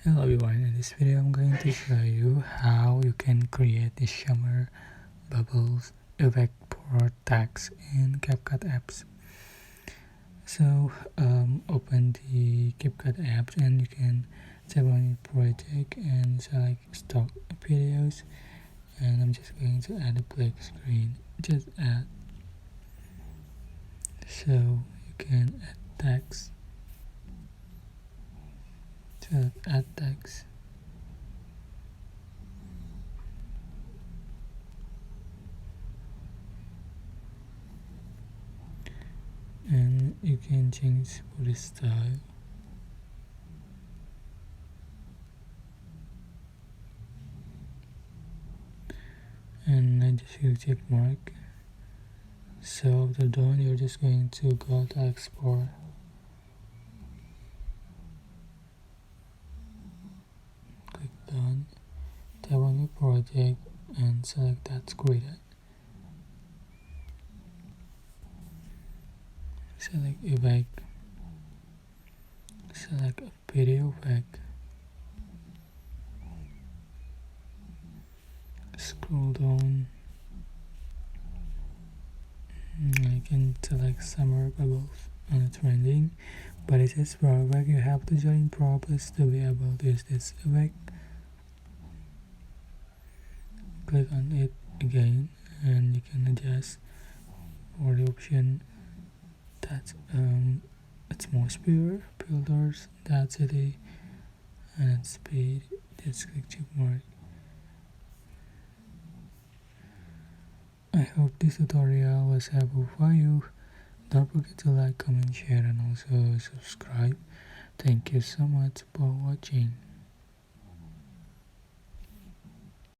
Hello everyone, in this video I'm going to show you how you can create the shimmer, bubbles, effect for text in CapCut apps. So open the CapCut apps and you can tap on your project and select stock videos, and I'm just going to add a black screen. Just add, so you can add text. So add text. And you can change for the style, and I just use check mark. So after done, you're just going to go to export, click done, tap on your project and select that's created. Select effect, select a video effect, scroll down, I can select summer bubbles on the trending, but it says pro effect. You have to join Pro Plus to be able to use this effect. Click on it again and you can adjust for the option that it's more pure filters, density and speed. Just click check mark. I hope this tutorial was helpful for you. Don't forget to like, comment, share and also subscribe. Thank you so much for watching.